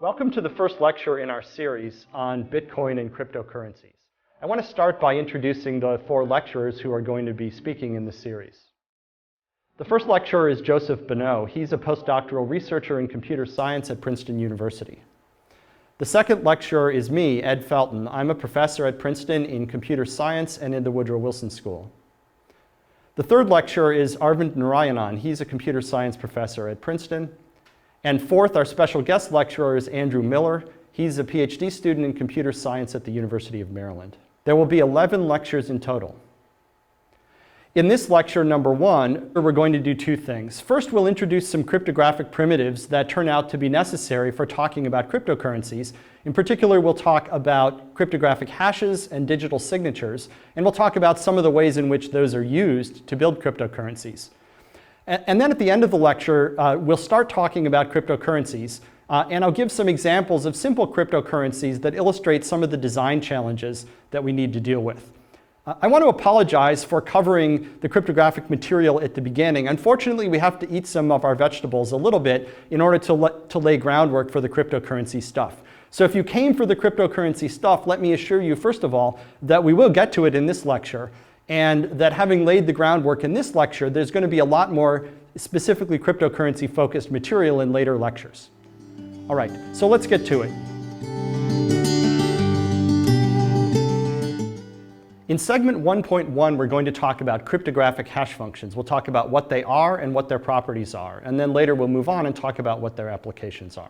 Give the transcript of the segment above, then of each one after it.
Welcome to the first lecture in our series on Bitcoin and cryptocurrencies. I want to start by introducing the four lecturers who are going to be speaking in the series. The first lecturer is Joseph Bonneau. He's a postdoctoral researcher in computer science at Princeton University. The second lecturer is me, Ed Felton. I'm a professor at Princeton in computer science and in the Woodrow Wilson School. The third lecturer is Arvind Narayanan. He's a computer science professor at Princeton. And fourth, our special guest lecturer is Andrew Miller. He's a PhD student in computer science at the University of Maryland. There will be 11 lectures in total. In this lecture, number one, we're going to do two things. First, we'll introduce some cryptographic primitives that turn out to be necessary for talking about cryptocurrencies. In particular, we'll talk about cryptographic hashes and digital signatures, and we'll talk about some of the ways in which those are used to build cryptocurrencies. And then at the end of the lecture, we'll start talking about cryptocurrencies, and I'll give some examples of simple cryptocurrencies that illustrate some of the design challenges that we need to deal with. I want to apologize for covering the cryptographic material at the beginning. Unfortunately, we have to eat some of our vegetables a little bit in order to lay groundwork for the cryptocurrency stuff. So if you came for the cryptocurrency stuff, let me assure you, first of all, that we will get to it in this lecture, and that having laid the groundwork in this lecture, there's going to be a lot more specifically cryptocurrency-focused material in later lectures. All right, so let's get to it. In segment 1.1, we're going to talk about cryptographic hash functions. We'll talk about what they are and what their properties are. And then later we'll move on and talk about what their applications are.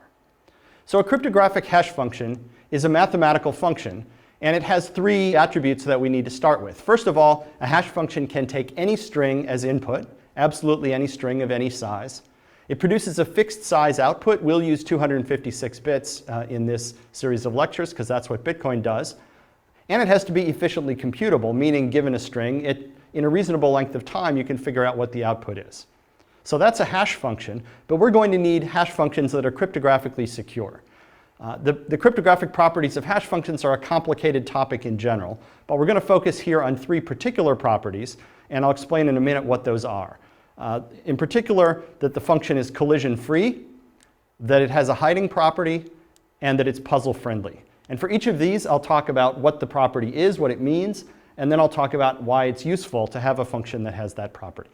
So a cryptographic hash function is a mathematical function, and it has three attributes that we need to start with. First of all, a hash function can take any string as input, absolutely any string of any size. It produces a fixed size output. We'll use 256 bits in this series of lectures because that's what Bitcoin does. And it has to be efficiently computable, meaning given a string, in a reasonable length of time, you can figure out what the output is. So that's a hash function, but we're going to need hash functions that are cryptographically secure. The cryptographic properties of hash functions are a complicated topic in general, but we're going to focus here on three particular properties, and I'll explain in a minute what those are. In particular, that the function is collision-free, that it has a hiding property, and that it's puzzle-friendly. And for each of these, I'll talk about what the property is, what it means, and then I'll talk about why it's useful to have a function that has that property.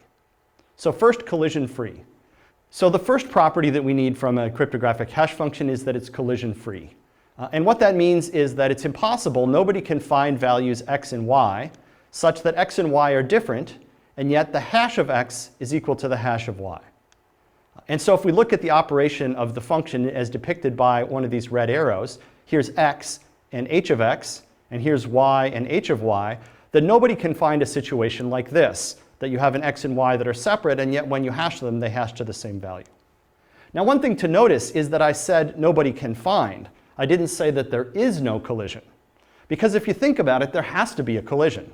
So first, collision-free. So the first property that we need from a cryptographic hash function is that it's collision-free. And what that means is that it's impossible, nobody can find values x and y such that x and y are different, and yet the hash of x is equal to the hash of y. And so if we look at the operation of the function as depicted by one of these red arrows, here's x and h of x, and here's y and h of y, then nobody can find a situation like this, that you have an x and y that are separate, and yet when you hash them, they hash to the same value. Now, one thing to notice is that I said nobody can find. I didn't say that there is no collision. Because if you think about it, there has to be a collision.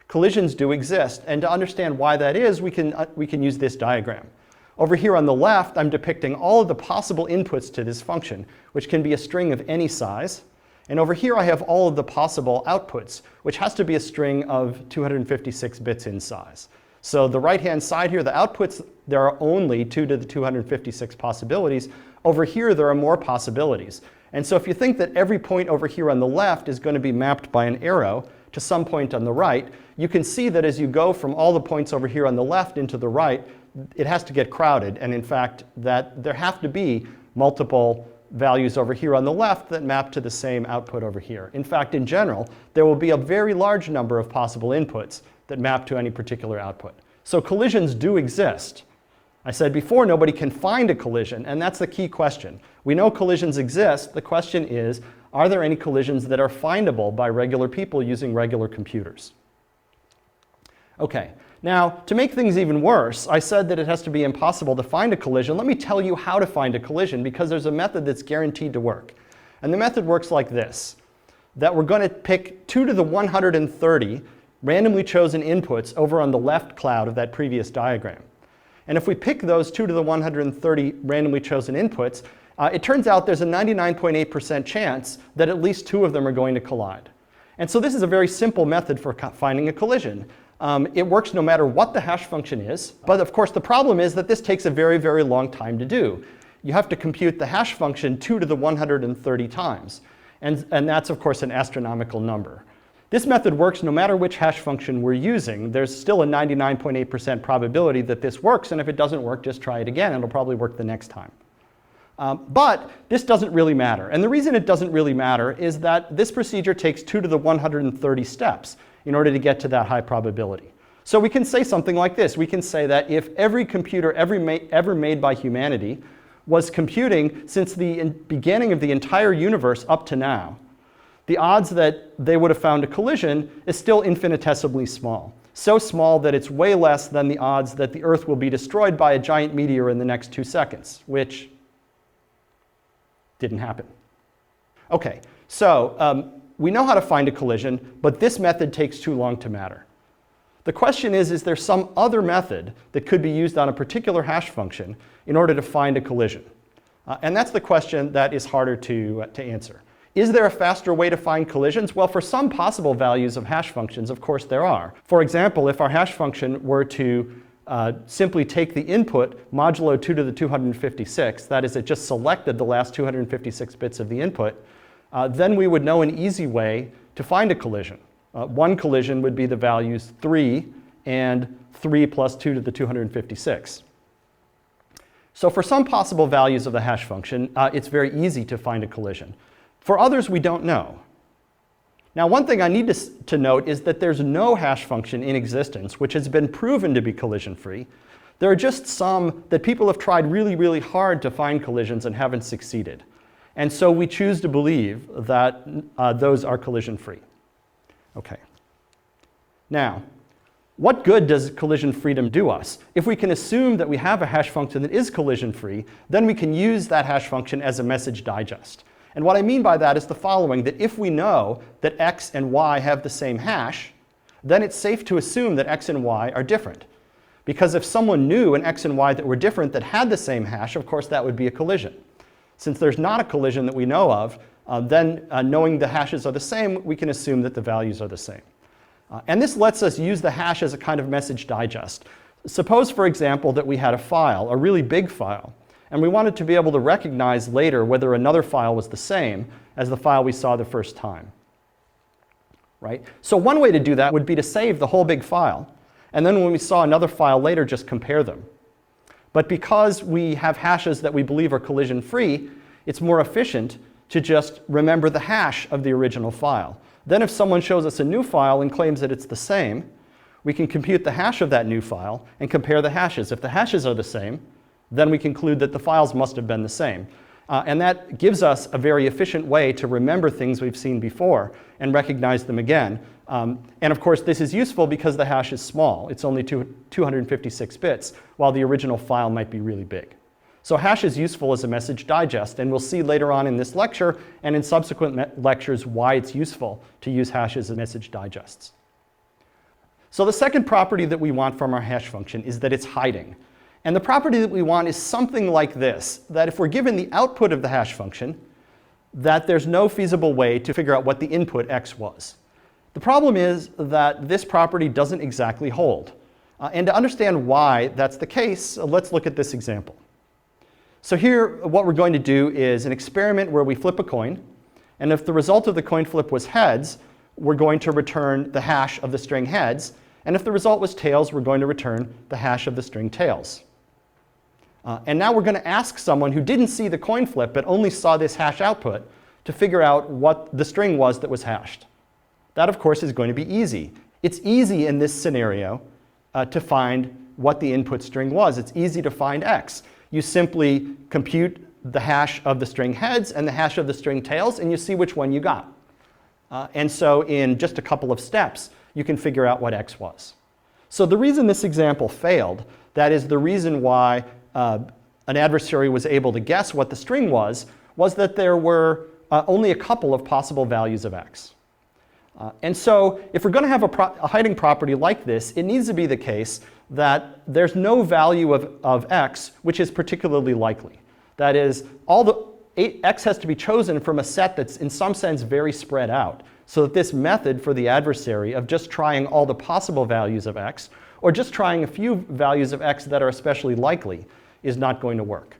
Collisions do exist, and to understand why that is, we can use this diagram. Over here on the left, I'm depicting all of the possible inputs to this function, which can be a string of any size. And over here, I have all of the possible outputs, which has to be a string of 256 bits in size. So the right-hand side here, the outputs, there are only 2 to the 256 possibilities. Over here, there are more possibilities. And so if you think that every point over here on the left is going to be mapped by an arrow to some point on the right, you can see that as you go from all the points over here on the left into the right, it has to get crowded, and in fact, that there have to be multiple values over here on the left that map to the same output over here. In fact, in general, there will be a very large number of possible inputs that map to any particular output. So collisions do exist. I said before, nobody can find a collision, and that's the key question. We know collisions exist. The question is, are there any collisions that are findable by regular people using regular computers? Okay. Now, to make things even worse, I said that it has to be impossible to find a collision. Let me tell you how to find a collision, because there's a method that's guaranteed to work. And the method works like this, that we're going to pick 2 to the 130 randomly chosen inputs over on the left cloud of that previous diagram. And if we pick those 2 to the 130 randomly chosen inputs, it turns out there's a 99.8% chance that at least 2 of them are going to collide. And so this is a very simple method for finding a collision. It works no matter what the hash function is, but of course the problem is that this takes a very, very long time to do. you have to compute the hash function 2 to the 130 times. And that's, of course, an astronomical number. This method works no matter which hash function we're using. There's still a 99.8% probability that this works, and if it doesn't work, just try it again. It'll probably work the next time. But this doesn't really matter. And the reason it doesn't really matter is that this procedure takes 2 to the 130 steps in order to get to that high probability. So we can say something like this. We can say that if every computer ever made by humanity was computing since the beginning of the entire universe up to now, the odds that they would have found a collision is still infinitesimally small. So small that it's way less than the odds that the Earth will be destroyed by a giant meteor in the next 2 seconds, which didn't happen. Okay, so we know how to find a collision, but this method takes too long to matter. The question is there some other method that could be used on a particular hash function in order to find a collision? And that's the question that is harder to answer. Is there a faster way to find collisions? Well, for some possible values of hash functions, of course there are. For example, if our hash function were to simply take the input modulo 2 to the 256, that is, it just selected the last 256 bits of the input, then we would know an easy way to find a collision. One collision would be the values 3 and 3 plus 2 to the 256. So for some possible values of the hash function, it's very easy to find a collision. For others, we don't know. Now, one thing I need to note is that there's no hash function in existence which has been proven to be collision-free. There are just some that people have tried really, really hard to find collisions and haven't succeeded. And so we choose to believe that those are collision-free. Okay. Now, what good does collision freedom do us? If we can assume that we have a hash function that is collision-free, then we can use that hash function as a message digest. And what I mean by that is the following, that if we know that x and y have the same hash, then it's safe to assume that x and y are different. Because if someone knew an x and y that were different that had the same hash, of course that would be a collision. Since there's not a collision that we know of, then knowing the hashes are the same, we can assume that the values are the same. And this lets us use the hash as a kind of message digest. Suppose, for example, that we had a file, a really big file, and we wanted to be able to recognize later whether another file was the same as the file we saw the first time. Right? So one way to do that would be to save the whole big file, and then when we saw another file later, just compare them. But because we have hashes that we believe are collision-free, it's more efficient to just remember the hash of the original file. Then if someone shows us a new file and claims that it's the same, we can compute the hash of that new file and compare the hashes. If the hashes are the same, then we conclude that the files must have been the same. And that gives us a very efficient way to remember things we've seen before and recognize them again. And of course, this is useful because the hash is small. It's only 256 bits, while the original file might be really big. So hash is useful as a message digest, and we'll see later on in this lecture and in subsequent lectures why it's useful to use hashes as message digests. So the second property that we want from our hash function is that it's hiding. And the property that we want is something like this, that if we're given the output of the hash function, that there's no feasible way to figure out what the input x was. The problem is that this property doesn't exactly hold. And to understand why that's the case, let's look at this example. So here, what we're going to do is an experiment where we flip a coin, and if the result of the coin flip was heads, we're going to return the hash of the string heads, and if the result was tails, we're going to return the hash of the string tails. And now we're going to ask someone who didn't see the coin flip but only saw this hash output to figure out what the string was that was hashed. That, of course, is going to be easy. It's easy in this scenario to find what the input string was. It's easy to find x. You simply compute the hash of the string heads and the hash of the string tails, and you see which one you got. And so in just a couple of steps, you can figure out what x was. So the reason this example failed, that is the reason why an adversary was able to guess what the string was that there were only a couple of possible values of x. And so if we're going to have a hiding property like this, it needs to be the case that there's no value of x which is particularly likely. That is, x has to be chosen from a set that's in some sense very spread out, so that this method for the adversary of just trying all the possible values of x, or just trying a few values of x that are especially likely, is not going to work.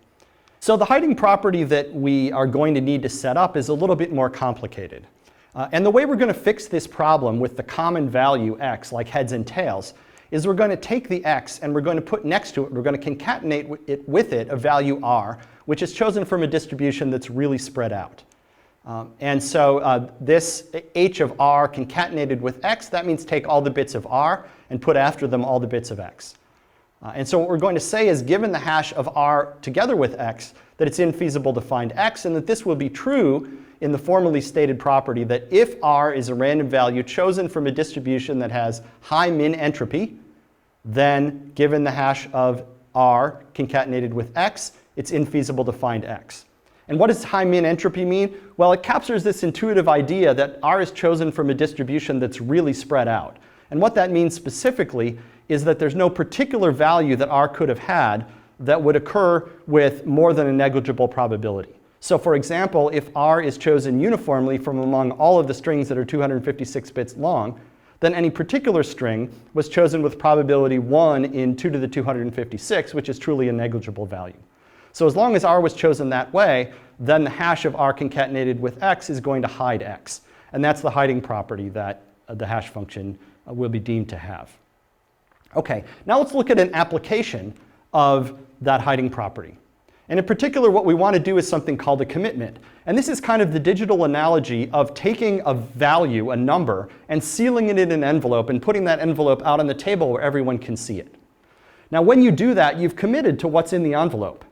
So the hiding property that we are going to need to set up is a little bit more complicated. And the way we're going to fix this problem with the common value x, like heads and tails, is we're going to take the x and we're going to put next to it, we're going to concatenate it with it a value r, which is chosen from a distribution that's really spread out. And so this h of r concatenated with x, that means take all the bits of r and put after them all the bits of x. And so what we're going to say is, given the hash of r together with x, that it's infeasible to find x, and that this will be true in the formally stated property that if r is a random value chosen from a distribution that has high min entropy, then given the hash of r concatenated with x, it's infeasible to find x. And what does high min entropy mean? Well, it captures this intuitive idea that r is chosen from a distribution that's really spread out. And what that means specifically is that there's no particular value that r could have had that would occur with more than a negligible probability. So for example, if r is chosen uniformly from among all of the strings that are 256 bits long, then any particular string was chosen with probability 1 in 2 to the 256, which is truly a negligible value. So as long as r was chosen that way, then the hash of r concatenated with x is going to hide x. And that's the hiding property that the hash function will be deemed to have. Okay, now let's look at an application of that hiding property. And in particular, what we want to do is something called a commitment. And this is kind of the digital analogy of taking a value, a number, and sealing it in an envelope and putting that envelope out on the table where everyone can see it. Now, when you do that, you've committed to what's in the envelope,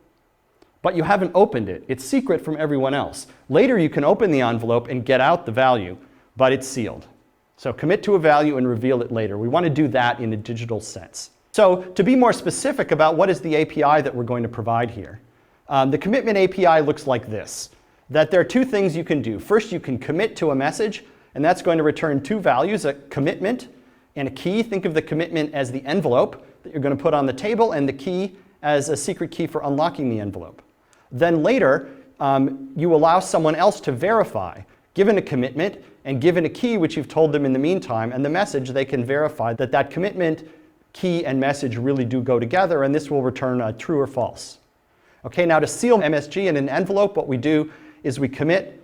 but you haven't opened it. It's secret from everyone else. Later, you can open the envelope and get out the value, but it's sealed. So commit to a value and reveal it later. We want to do that in a digital sense. So to be more specific about what is the API that we're going to provide here, the commitment API looks like this, that there are two things you can do. First, you can commit to a message, and that's going to return two values, a commitment and a key. Think of the commitment as the envelope that you're going to put on the table, and the key as a secret key for unlocking the envelope. Then later, you allow someone else to verify, given a commitment and given a key which you've told them in the meantime, and the message, they can verify that that commitment, key, and message really do go together, and this will return true or false. Okay, now to seal MSG in an envelope, what we do is we commit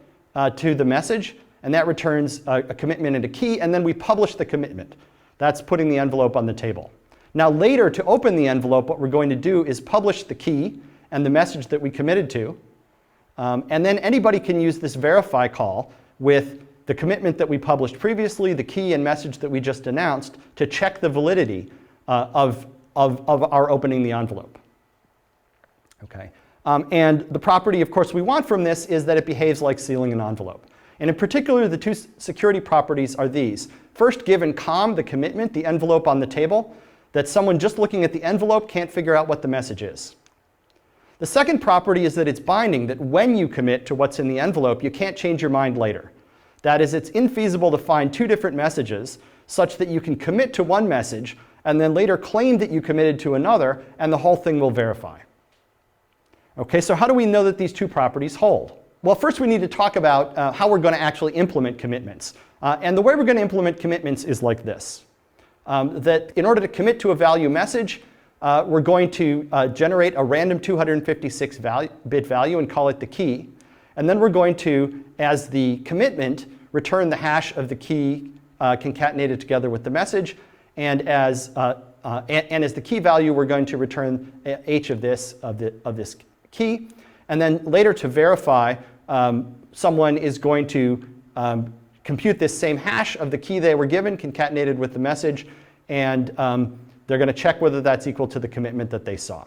to the message, and that returns a commitment and a key, and then we publish the commitment. That's putting the envelope on the table. Now later, to open the envelope, what we're going to do is publish the key and the message that we committed to, and then anybody can use this verify call with the commitment that we published previously, the key and message that we just announced, to check the validity of our opening the envelope. Okay. And the property, of course, we want from this is that it behaves like sealing an envelope. And in particular, the two security properties are these. First, given COM, the commitment, the envelope on the table, that someone just looking at the envelope can't figure out what the message is. The second property is that it's binding, that when you commit to what's in the envelope, you can't change your mind later. That is, it's infeasible to find two different messages such that you can commit to one message and then later claim that you committed to another, and the whole thing will verify. Okay, so how do we know that these two properties hold? Well, first we need to talk about how we're going to actually implement commitments. And the way we're going to implement commitments is like this. That in order to commit to a value message, we're going to generate a random 256-bit value and call it the key. And then we're going to, as the commitment, return the hash of the key concatenated together with the message. And as the key value, we're going to return h of this key. And then later, to verify, someone is going to compute this same hash of the key they were given, concatenated with the message, and they're going to check whether that's equal to the commitment that they saw.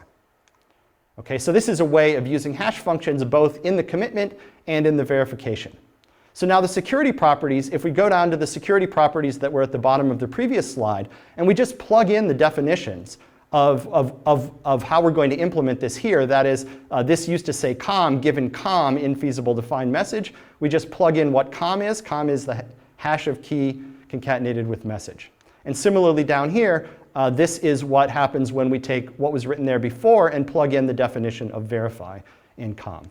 Okay, so this is a way of using hash functions both in the commitment and in the verification. So now the security properties, if we go down to the security properties that were at the bottom of the previous slide, and we just plug in the definitions of how we're going to implement this here, that is, this used to say COM, given COM, infeasible to find message, we just plug in what COM is. COM is the hash of key concatenated with message. And similarly down here, this is what happens when we take what was written there before and plug in the definition of verify in COM.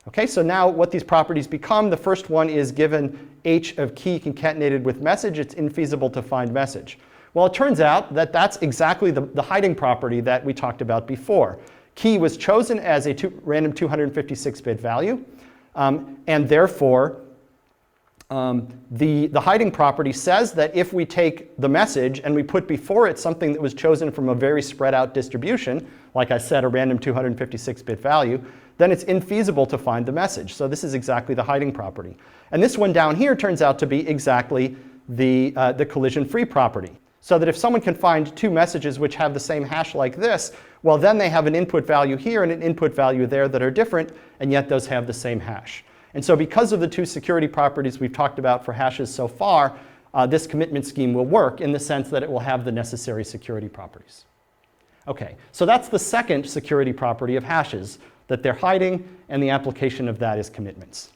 Okay, so now what these properties become, the first one is given h of key concatenated with message, it's infeasible to find message. Well, it turns out that that's exactly the hiding property that we talked about before. key was chosen as a random 256-bit value, and therefore the hiding property says that if we take the message and we put before it something that was chosen from a very spread out distribution, like I said, a random 256-bit value, then it's infeasible to find the message. So this is exactly the hiding property. And this one down here turns out to be exactly the collision-free property. So that if someone can find two messages which have the same hash like this, well, then they have an input value here and an input value there that are different, and yet those have the same hash. And so because of the two security properties we've talked about for hashes so far, this commitment scheme will work in the sense that it will have the necessary security properties. Okay, so that's the second security property of hashes, that they're hiding, and the application of that is commitments.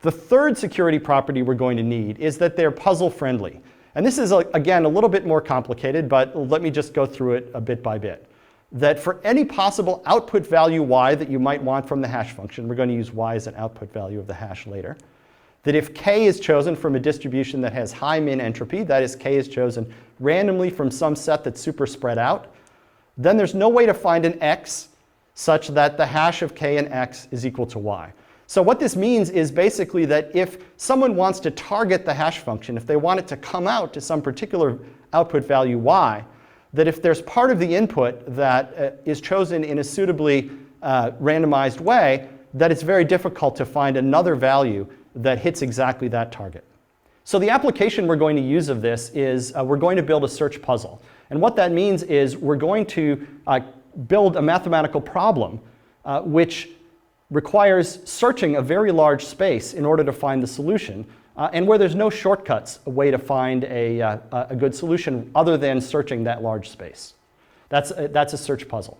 The third security property we're going to need is that they're puzzle-friendly. And this is, again, a little bit more complicated, but let me just go through it a bit by bit. That for any possible output value y that you might want from the hash function, we're going to use y as an output value of the hash later, that if k is chosen from a distribution that has high min entropy, that is, k is chosen randomly from some set that's super spread out, then there's no way to find an x such that the hash of k and x is equal to y. So what this means is basically that if someone wants to target the hash function, if they want it to come out to some particular output value y, that if there's part of the input that is chosen in a suitably randomized way, that it's very difficult to find another value that hits exactly that target. So the application we're going to use of this is we're going to build a search puzzle. And what that means is we're going to build a mathematical problem which requires searching a very large space in order to find the solution, and where there's no shortcuts, a way to find a good solution other than searching that large space. That's a search puzzle.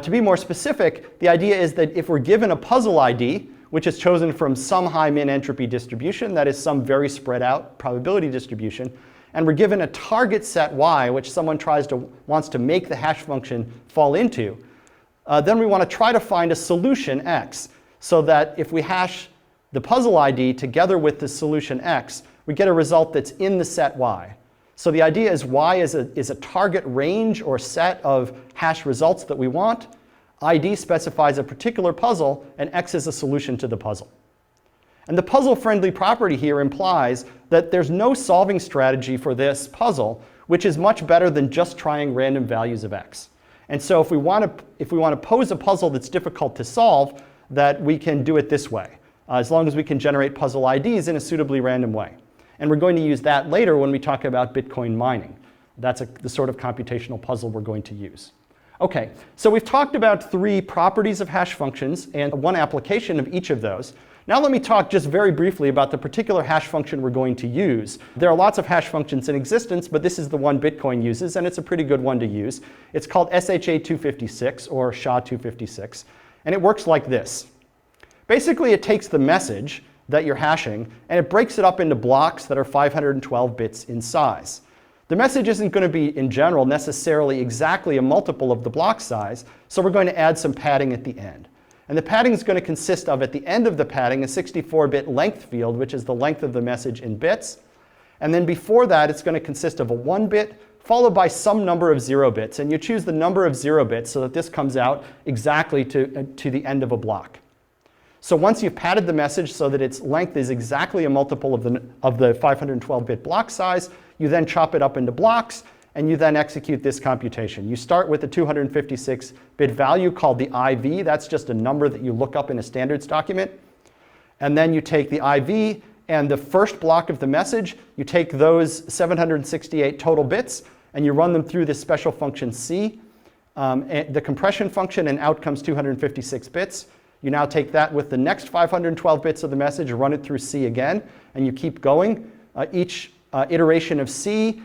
To be more specific, the idea is that if we're given a puzzle ID, which is chosen from some high min entropy distribution, that is some very spread out probability distribution, and we're given a target set y, which someone wants to make the hash function fall into, then we want to try to find a solution x, so that if we hash the puzzle ID together with the solution x, we get a result that's in the set y. So the idea is y is a target range or set of hash results that we want. ID specifies a particular puzzle, and x is a solution to the puzzle. And the puzzle-friendly property here implies that there's no solving strategy for this puzzle, which is much better than just trying random values of x. And so if we want to pose a puzzle that's difficult to solve, that we can do it this way, as long as we can generate puzzle IDs in a suitably random way. And we're going to use that later when we talk about Bitcoin mining. That's the sort of computational puzzle we're going to use. Okay, so we've talked about three properties of hash functions and one application of each of those. Now let me talk just very briefly about the particular hash function we're going to use. There are lots of hash functions in existence, but this is the one Bitcoin uses, and it's a pretty good one to use. It's called SHA-256, or SHA-256, and it works like this. Basically, it takes the message that you're hashing, and it breaks it up into blocks that are 512 bits in size. The message isn't going to be, in general, necessarily exactly a multiple of the block size, so we're going to add some padding at the end. And the padding is going to consist of, at the end of the padding, a 64-bit length field, which is the length of the message in bits. And then before that, it's going to consist of a 1-bit, followed by some number of 0 bits. And you choose the number of 0 bits so that this comes out exactly to the end of a block. So once you've padded the message so that its length is exactly a multiple of the 512-bit block size, you then chop it up into blocks, and you then execute this computation. You start with a 256-bit value called the IV. That's just a number that you look up in a standards document. And then you take the IV and the first block of the message, you take those 768 total bits, and you run them through this special function C, the compression function, and out comes 256 bits. You now take that with the next 512 bits of the message, run it through C again, and you keep going. Each iteration of C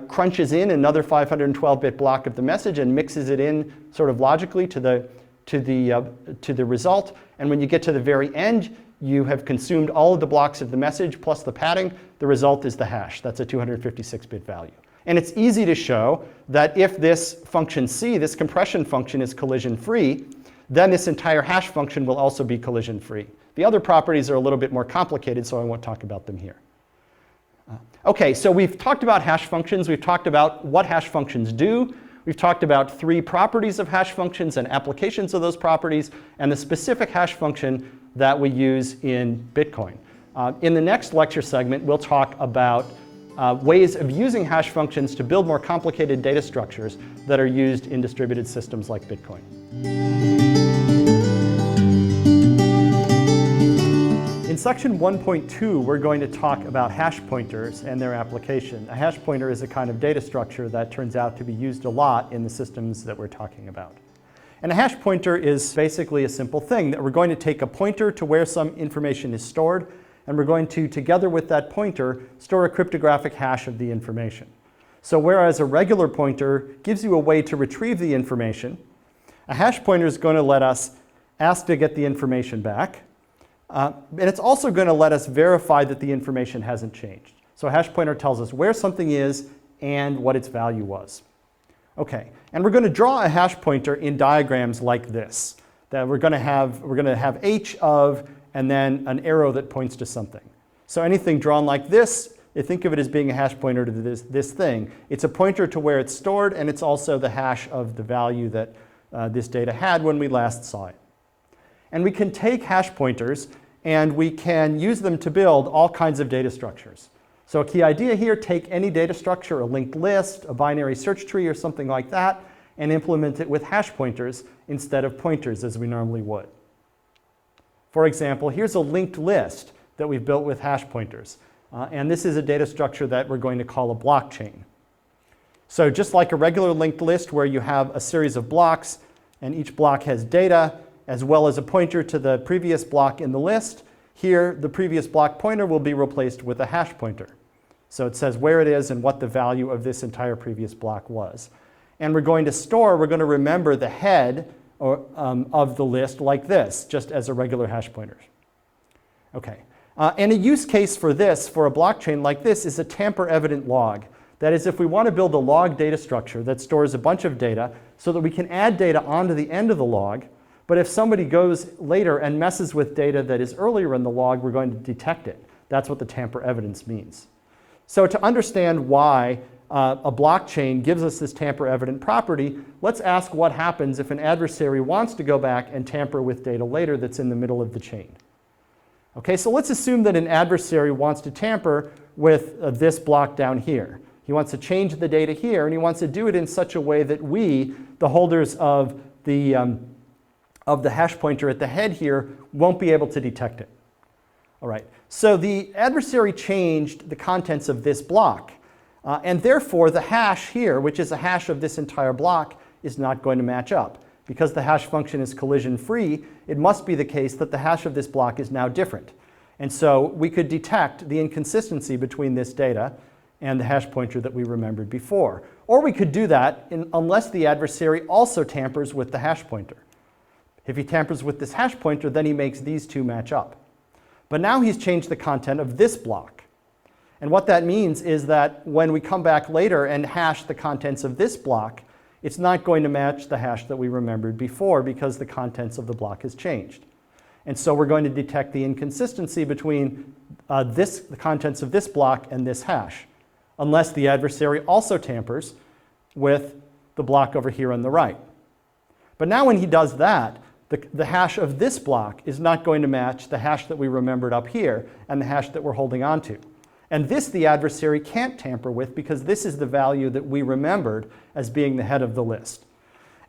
crunches in another 512-bit block of the message and mixes it in sort of logically to the result. And when you get to the very end, you have consumed all of the blocks of the message plus the padding. The result is the hash. That's a 256-bit value. And it's easy to show that if this function C, this compression function, is collision-free, then this entire hash function will also be collision-free. The other properties are a little bit more complicated, so I won't talk about them here. Okay, so we've talked about hash functions. We've talked about what hash functions do. we've talked about 3 properties of hash functions and applications of those properties, and the specific hash function that we use in Bitcoin. In the next lecture segment, we'll talk about ways of using hash functions to build more complicated data structures that are used in distributed systems like Bitcoin. In section 1.2, we're going to talk about hash pointers and their application. A hash pointer is a kind of data structure that turns out to be used a lot in the systems that we're talking about. And a hash pointer is basically a simple thing that we're going to take a pointer to where some information is stored, and we're going to, together with that pointer, store a cryptographic hash of the information. So whereas a regular pointer gives you a way to retrieve the information, a hash pointer is going to let us ask to get the information back. And it's also going to let us verify that the information hasn't changed. So a hash pointer tells us where something is and what its value was. Okay, and we're going to draw a hash pointer in diagrams like this. That we're going to have h of, and then an arrow that points to something. So anything drawn like this, you think of it as being a hash pointer to this thing. It's a pointer to where it's stored, and it's also the hash of the value that this data had when we last saw it. And we can take hash pointers and we can use them to build all kinds of data structures. So a key idea here, take any data structure, a linked list, a binary search tree, or something like that, and implement it with hash pointers instead of pointers as we normally would. For example, here's a linked list that we've built with hash pointers. And this is a data structure that we're going to call a blockchain. So just like a regular linked list where you have a series of blocks, and each block has data, as well as a pointer to the previous block in the list, here the previous block pointer will be replaced with a hash pointer. So it says where it is and what the value of this entire previous block was. And we're going to remember the head of the list like this, just as a regular hash pointer. Okay. And a use case for this, for a blockchain like this, is a tamper-evident log. That is, if we want to build a log data structure that stores a bunch of data so that we can add data onto the end of the log, but if somebody goes later and messes with data that is earlier in the log, we're going to detect it. That's what the tamper evidence means. So to understand why a blockchain gives us this tamper evident property, let's ask what happens if an adversary wants to go back and tamper with data later that's in the middle of the chain. Okay, so let's assume that an adversary wants to tamper with this block down here. He wants to change the data here, and he wants to do it in such a way that we, the holders of the hash pointer at the head here, won't be able to detect it. All right, so the adversary changed the contents of this block, and therefore the hash here, which is a hash of this entire block, is not going to match up. Because the hash function is collision-free, it must be the case that the hash of this block is now different. And so we could detect the inconsistency between this data and the hash pointer that we remembered before. Or we could do that unless the adversary also tampers with the hash pointer. If he tampers with this hash pointer, then he makes these two match up. But now he's changed the content of this block. And what that means is that when we come back later and hash the contents of this block, it's not going to match the hash that we remembered before because the contents of the block has changed. And so we're going to detect the inconsistency between the contents of this block and this hash, unless the adversary also tampers with the block over here on the right. But now when he does that, the hash of this block is not going to match the hash that we remembered up here and the hash that we're holding on to. And this the adversary can't tamper with because this is the value that we remembered as being the head of the list.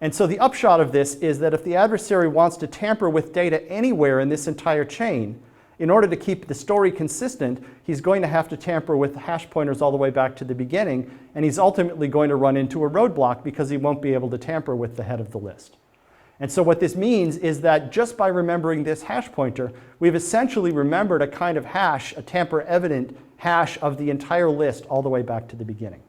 And so the upshot of this is that if the adversary wants to tamper with data anywhere in this entire chain, in order to keep the story consistent, he's going to have to tamper with the hash pointers all the way back to the beginning, and he's ultimately going to run into a roadblock because he won't be able to tamper with the head of the list. And so what this means is that just by remembering this hash pointer, we've essentially remembered a kind of hash, a tamper-evident hash of the entire list all the way back to the beginning.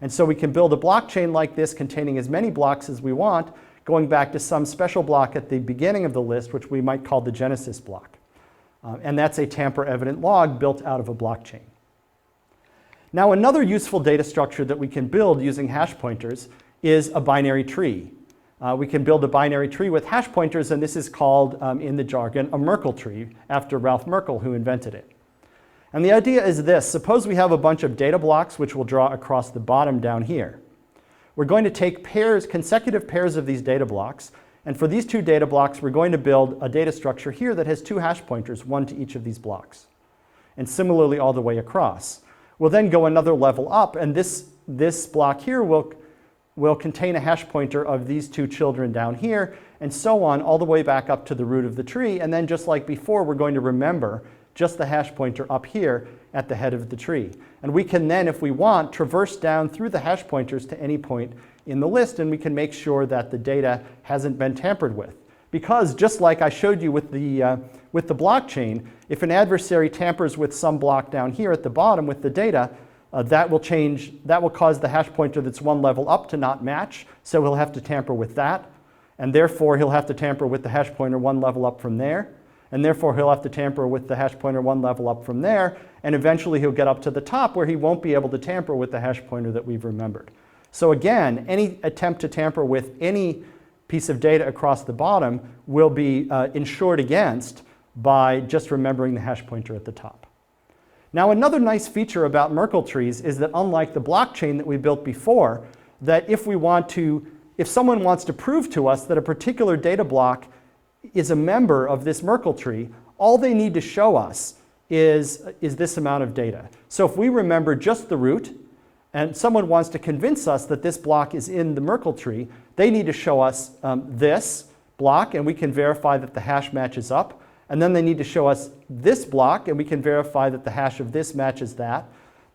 And so we can build a blockchain like this containing as many blocks as we want, going back to some special block at the beginning of the list, which we might call the genesis block. And that's a tamper-evident log built out of a blockchain. Now, another useful data structure that we can build using hash pointers is a binary tree. We can build a binary tree with hash pointers, and this is called, in the jargon, a Merkle tree, after Ralph Merkle, who invented it. And the idea is this. Suppose we have a bunch of data blocks, which we'll draw across the bottom down here. We're going to take pairs, consecutive pairs of these data blocks, and for these two data blocks, we're going to build a data structure here that has two hash pointers, one to each of these blocks. And similarly all the way across. We'll then go another level up, and this block here will contain a hash pointer of these two children down here, and so on all the way back up to the root of the tree. And then just like before, we're going to remember just the hash pointer up here at the head of the tree. And we can then, if we want, traverse down through the hash pointers to any point in the list, and we can make sure that the data hasn't been tampered with. Because just like I showed you with the blockchain, if an adversary tampers with some block down here at the bottom with the data, that will cause the hash pointer that's one level up to not match, so he'll have to tamper with that, and therefore he'll have to tamper with the hash pointer one level up from there, and therefore he'll have to tamper with the hash pointer one level up from there, and eventually he'll get up to the top where he won't be able to tamper with the hash pointer that we've remembered. So again, any attempt to tamper with any piece of data across the bottom will be insured against by just remembering the hash pointer at the top. Now, another nice feature about Merkle trees is that unlike the blockchain that we built before, that if someone wants to prove to us that a particular data block is a member of this Merkle tree, all they need to show us is this amount of data. So if we remember just the root, and someone wants to convince us that this block is in the Merkle tree, they need to show us this block, and we can verify that the hash matches up. And then they need to show us this block, and we can verify that the hash of this matches that.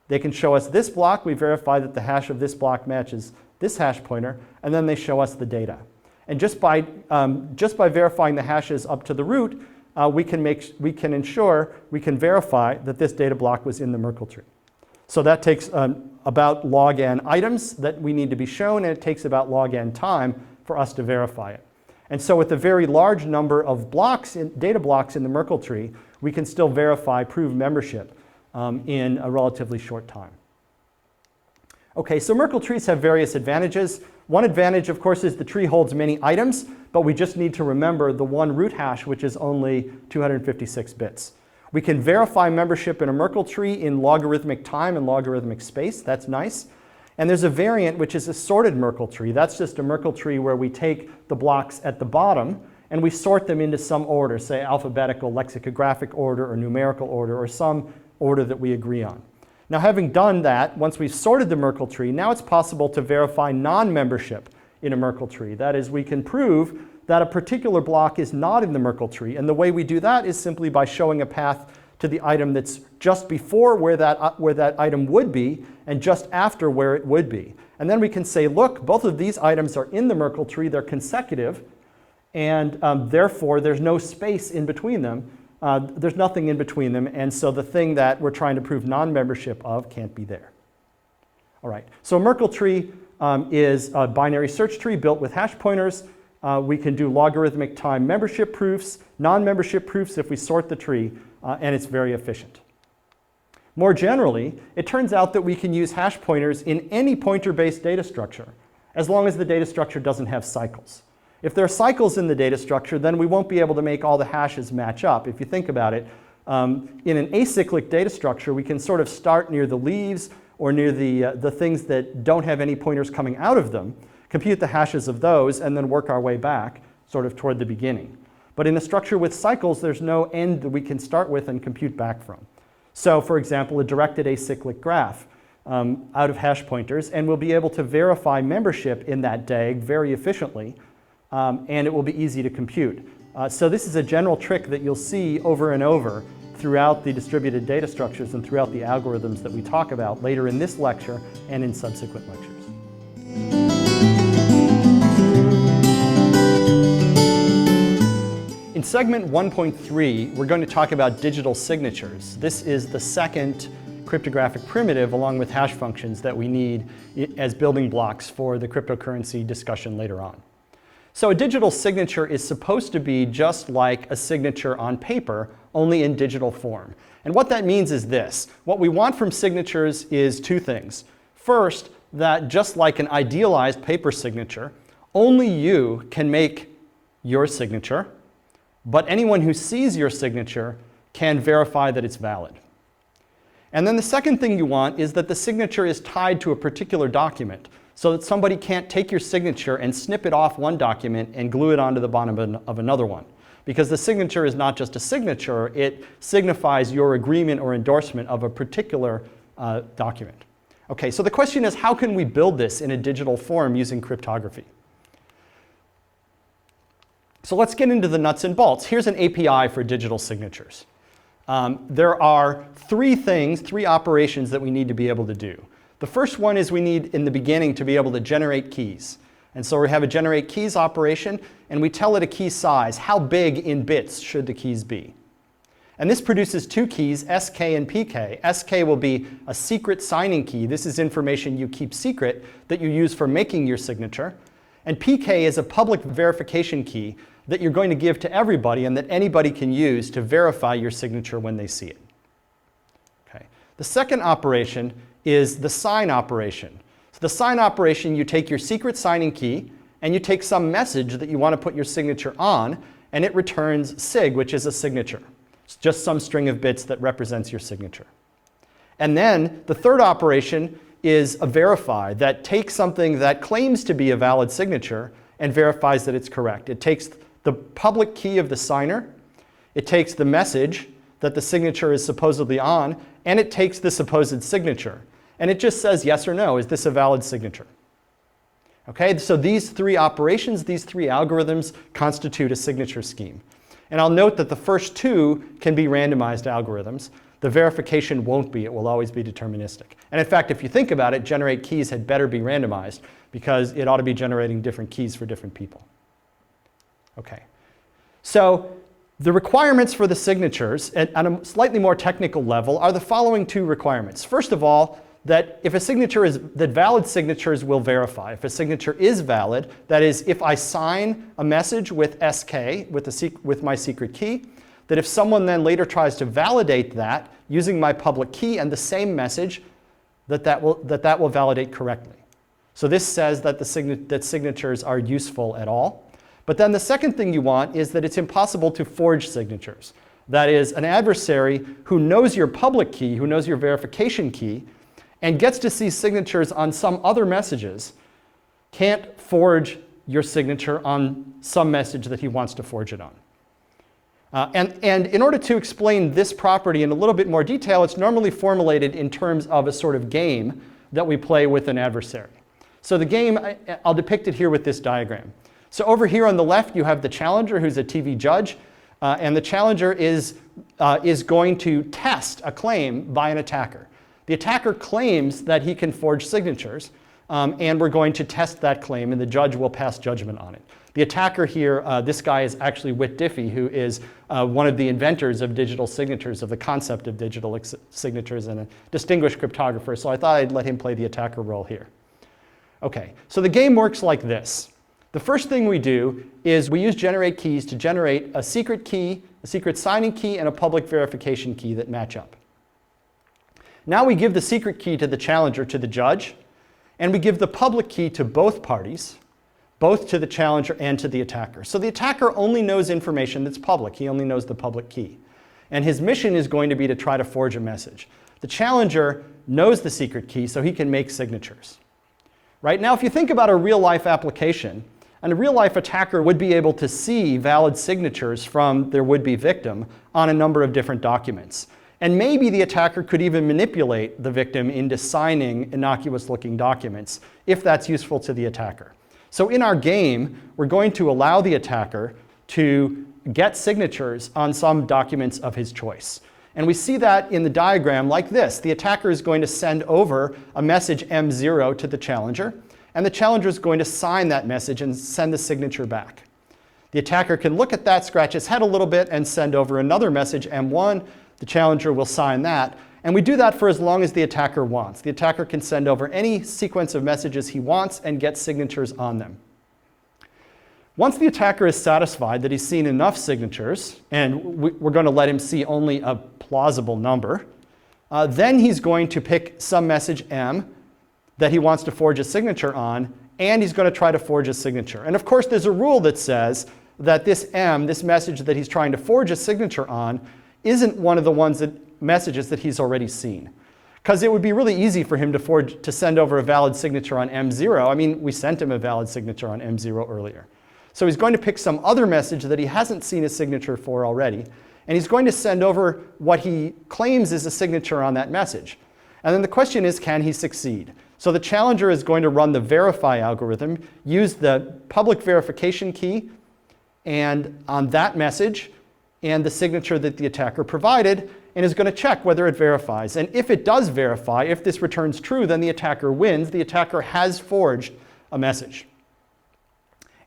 They can show us this block, we verify that the hash of this block matches this hash pointer, and then they show us the data. And just by verifying the hashes up to the root, we can verify that this data block was in the Merkle tree. So that takes about log n items that we need to be shown, and it takes about log n time for us to verify it. And so with a very large number of data blocks in the Merkle tree, we can still prove membership in a relatively short time. Okay, so Merkle trees have various advantages. One advantage, of course, is the tree holds many items, but we just need to remember the one root hash, which is only 256 bits. We can verify membership in a Merkle tree in logarithmic time and logarithmic space. That's nice. And there's a variant which is a sorted Merkle tree. That's just a Merkle tree where we take the blocks at the bottom and we sort them into some order, say alphabetical, lexicographic order, or numerical order, or some order that we agree on. Now, having done that, once we've sorted the Merkle tree, now it's possible to verify non-membership in a Merkle tree. That is, we can prove that a particular block is not in the Merkle tree. And the way we do that is simply by showing a path to the item that's just before where that item would be and just after where it would be. And then we can say, look, both of these items are in the Merkle tree, they're consecutive, and therefore there's no space in between them. There's nothing in between them, and so the thing that we're trying to prove non-membership of can't be there. All right, so a Merkle tree is a binary search tree built with hash pointers. We can do logarithmic time membership proofs, non-membership proofs if we sort the tree, and it's very efficient. More generally, it turns out that we can use hash pointers in any pointer-based data structure, as long as the data structure doesn't have cycles. If there are cycles in the data structure, then we won't be able to make all the hashes match up. If you think about it, in an acyclic data structure, we can sort of start near the leaves or near the things that don't have any pointers coming out of them, compute the hashes of those, and then work our way back sort of toward the beginning. But in a structure with cycles, there's no end that we can start with and compute back from. So, for example, a directed acyclic graph out of hash pointers, and we'll be able to verify membership in that DAG very efficiently, and it will be easy to compute. So this is a general trick that you'll see over and over throughout the distributed data structures and throughout the algorithms that we talk about later in this lecture and in subsequent lectures. In segment 1.3, we're going to talk about digital signatures. This is the second cryptographic primitive along with hash functions that we need as building blocks for the cryptocurrency discussion later on. So a digital signature is supposed to be just like a signature on paper, only in digital form. And what that means is this. What we want from signatures is two things. First, that just like an idealized paper signature, only you can make your signature, but anyone who sees your signature can verify that it's valid. And then the second thing you want is that the signature is tied to a particular document. so that somebody can't take your signature and snip it off one document and glue it onto the bottom of another one. Because the signature is not just a signature, it signifies your agreement or endorsement of a particular document. Okay, so the question is, how can we build this in a digital form using cryptography? So let's get into the nuts and bolts. Here's an API for digital signatures. There are three operations that we need to be able to do. The first one is we need, in the beginning, to be able to generate keys. And so we have a generate keys operation, and we tell it a key size. How big in bits should the keys be? And this produces two keys, SK and PK. SK will be a secret signing key. This is information you keep secret that you use for making your signature. And PK is a public verification key that you're going to give to everybody and that anybody can use to verify your signature when they see it. Okay. The second operation is the sign operation. So the sign operation, you take your secret signing key and you take some message that you want to put your signature on, and it returns SIG, which is a signature. It's just some string of bits that represents your signature. And then the third operation is a verify that takes something that claims to be a valid signature and verifies that it's correct. It takes the public key of the signer, it takes the message that the signature is supposedly on, and it takes the supposed signature. And it just says yes or no, is this a valid signature? Okay, so these three operations, these three algorithms constitute a signature scheme. And I'll note that the first two can be randomized algorithms. The verification won't be, it will always be deterministic. And in fact, if you think about it, generate keys had better be randomized because it ought to be generating different keys for different people. Okay, so the requirements for the signatures at a slightly more technical level are the following two requirements. First of all, that if a signature is, that valid signatures will verify. If a signature is valid, that is, if I sign a message with SK, with my secret key, that if someone then later tries to validate that using my public key and the same message, that will validate correctly. So this says that that signatures are useful at all. But then the second thing you want is that it's impossible to forge signatures. That is, an adversary who knows your public key, who knows your verification key, and gets to see signatures on some other messages, can't forge your signature on some message that he wants to forge it on. And in order to explain this property in a little bit more detail, it's normally formulated in terms of a sort of game that we play with an adversary. So the game, I'll depict it here with this diagram. So over here on the left, you have the challenger, who's a TV judge, and the challenger is going to test a claim by an attacker. The attacker claims that he can forge signatures, and we're going to test that claim, and the judge will pass judgment on it. The attacker here, this guy is actually Whit Diffie, who is one of the inventors of digital signatures, of the concept of digital signatures, and a distinguished cryptographer, so I thought I'd let him play the attacker role here. Okay, so the game works like this. The first thing we do is we use generate keys to generate a secret key, a secret signing key, and a public verification key that match up. Now we give the secret key to the challenger, to the judge, and we give the public key to both parties, both to the challenger and to the attacker. So the attacker only knows information that's public. He only knows the public key. And his mission is going to be to try to forge a message. The challenger knows the secret key, so he can make signatures. Right? Now, if you think about a real-life application, and a real-life attacker would be able to see valid signatures from their would-be victim on a number of different documents. And maybe the attacker could even manipulate the victim into signing innocuous-looking documents, if that's useful to the attacker. So in our game, we're going to allow the attacker to get signatures on some documents of his choice. And we see that in the diagram like this. The attacker is going to send over a message M0 to the challenger, and the challenger is going to sign that message and send the signature back. The attacker can look at that, scratch his head a little bit, and send over another message, M1. The challenger will sign that. And we do that for as long as the attacker wants. The attacker can send over any sequence of messages he wants and get signatures on them. Once the attacker is satisfied that he's seen enough signatures, and we're going to let him see only a plausible number, then he's going to pick some message M that he wants to forge a signature on, and he's going to try to forge a signature. And of course, there's a rule that says that this M, this message that he's trying to forge a signature on, isn't one of the messages that he's already seen. Because it would be really easy for him to send over a valid signature on M0. I mean, we sent him a valid signature on M0 earlier. So he's going to pick some other message that he hasn't seen a signature for already, and he's going to send over what he claims is a signature on that message. And then the question is, can he succeed? So the challenger is going to run the verify algorithm, use the public verification key and on that message and the signature that the attacker provided, and is going to check whether it verifies. And if it does verify, if this returns true, then the attacker wins. The attacker has forged a message.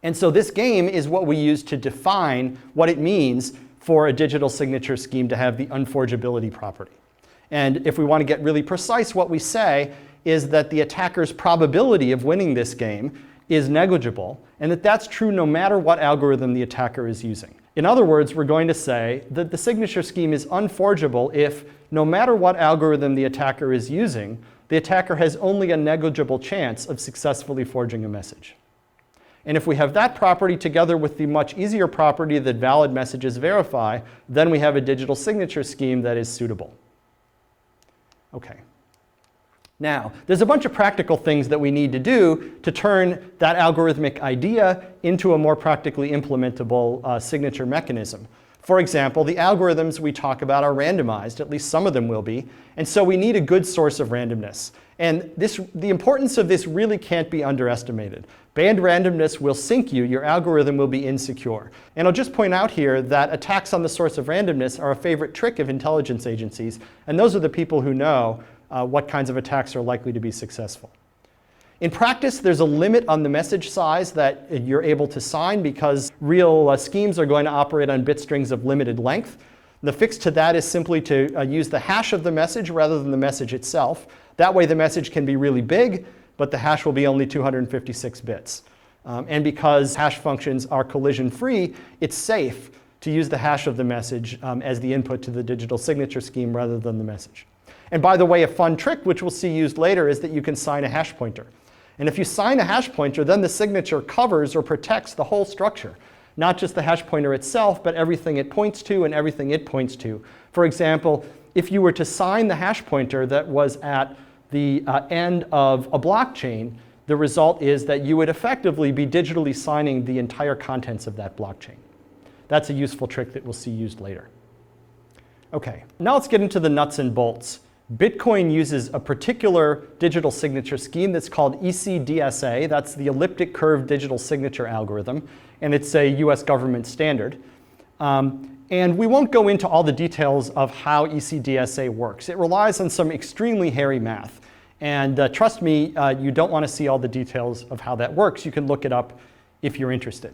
And so this game is what we use to define what it means for a digital signature scheme to have the unforgeability property. And if we want to get really precise, what we say is that the attacker's probability of winning this game is negligible, and that that's true no matter what algorithm the attacker is using. In other words, we're going to say that the signature scheme is unforgeable if, no matter what algorithm the attacker is using, the attacker has only a negligible chance of successfully forging a message. And if we have that property together with the much easier property that valid messages verify, then we have a digital signature scheme that is suitable. Okay. Now, there's a bunch of practical things that we need to do to turn that algorithmic idea into a more practically implementable signature mechanism. For example, the algorithms we talk about are randomized, at least some of them will be, and so we need a good source of randomness. And the importance of this really can't be underestimated. Bad randomness will sink you, your algorithm will be insecure. And I'll just point out here that attacks on the source of randomness are a favorite trick of intelligence agencies, and those are the people who know what kinds of attacks are likely to be successful. In practice, there's a limit on the message size that you're able to sign because real schemes are going to operate on bit strings of limited length. The fix to that is simply to use the hash of the message rather than the message itself. That way the message can be really big, but the hash will be only 256 bits. And because hash functions are collision-free, it's safe to use the hash of the message as the input to the digital signature scheme rather than the message. And by the way, a fun trick, which we'll see used later, is that you can sign a hash pointer. And if you sign a hash pointer, then the signature covers or protects the whole structure, not just the hash pointer itself, but everything it points to and everything it points to. For example, if you were to sign the hash pointer that was at the end of a blockchain, the result is that you would effectively be digitally signing the entire contents of that blockchain. That's a useful trick that we'll see used later. Okay, now let's get into the nuts and bolts. Bitcoin uses a particular digital signature scheme that's called ECDSA. That's the elliptic curve digital signature algorithm, and it's a US government standard. And we won't go into all the details of how ECDSA works. It relies on some extremely hairy math. And trust me, you don't want to see all the details of how that works. You can look it up if you're interested.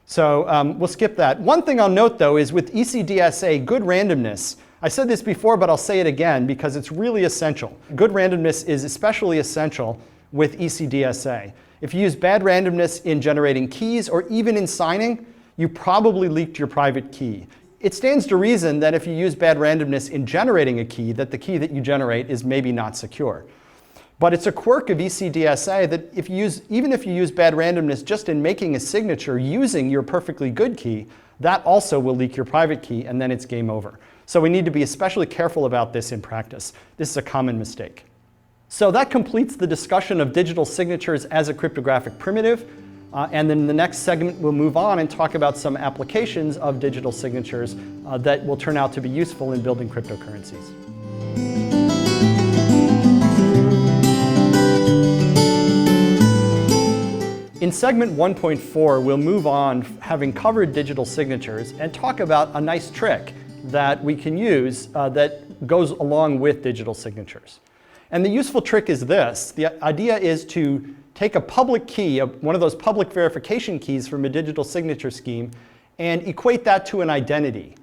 So we'll skip that. One thing I'll note, though, is with ECDSA, good randomness. I said this before, but I'll say it again because it's really essential. Good randomness is especially essential with ECDSA. If you use bad randomness in generating keys or even in signing, you probably leaked your private key. It stands to reason that if you use bad randomness in generating a key, that the key that you generate is maybe not secure. But it's a quirk of ECDSA that even if you use bad randomness just in making a signature using your perfectly good key, that also will leak your private key, and then it's game over. So we need to be especially careful about this in practice. This is a common mistake. So that completes the discussion of digital signatures as a cryptographic primitive. And then in the next segment, we'll move on and talk about some applications of digital signatures that will turn out to be useful in building cryptocurrencies. In segment 1.4, we'll move on, having covered digital signatures, and talk about a nice trick that we can use that goes along with digital signatures. And the useful trick is this. The idea is to take a public key, one of those public verification keys from a digital signature scheme, and equate that to an identity.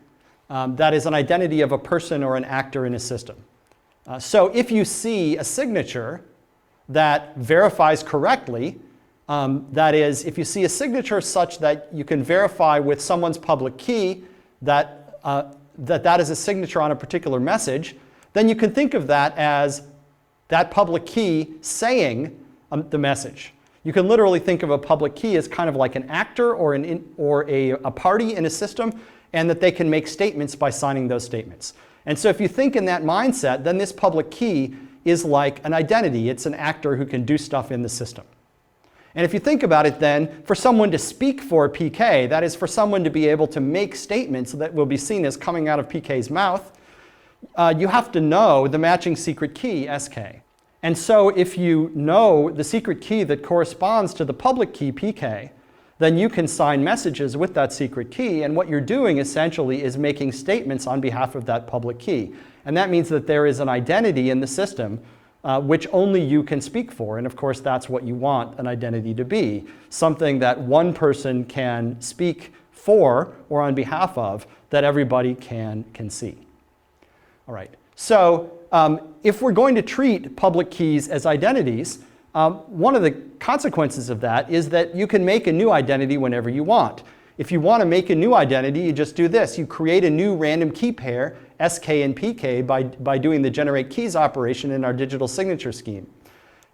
That is an identity of a person or an actor in a system. So if you see a signature that verifies correctly, that is, if you see a signature such that you can verify with someone's public key that that is a signature on a particular message, then you can think of that as that public key saying the message. You can literally think of a public key as kind of like an actor or a party in a system, and that they can make statements by signing those statements. And so if you think in that mindset, then this public key is like an identity. It's an actor who can do stuff in the system. And if you think about it then, for someone to speak for PK, that is for someone to be able to make statements that will be seen as coming out of PK's mouth, you have to know the matching secret key, SK. And so if you know the secret key that corresponds to the public key, PK, then you can sign messages with that secret key. And what you're doing essentially is making statements on behalf of that public key. And that means that there is an identity in the system which only you can speak for. And of course, that's what you want an identity to be. Something that one person can speak for or on behalf of that everybody can see. All right. So if we're going to treat public keys as identities, one of the consequences of that is that you can make a new identity whenever you want. If you want to make a new identity, you just do this. You create a new random key pair, SK and PK, by doing the generate keys operation in our digital signature scheme.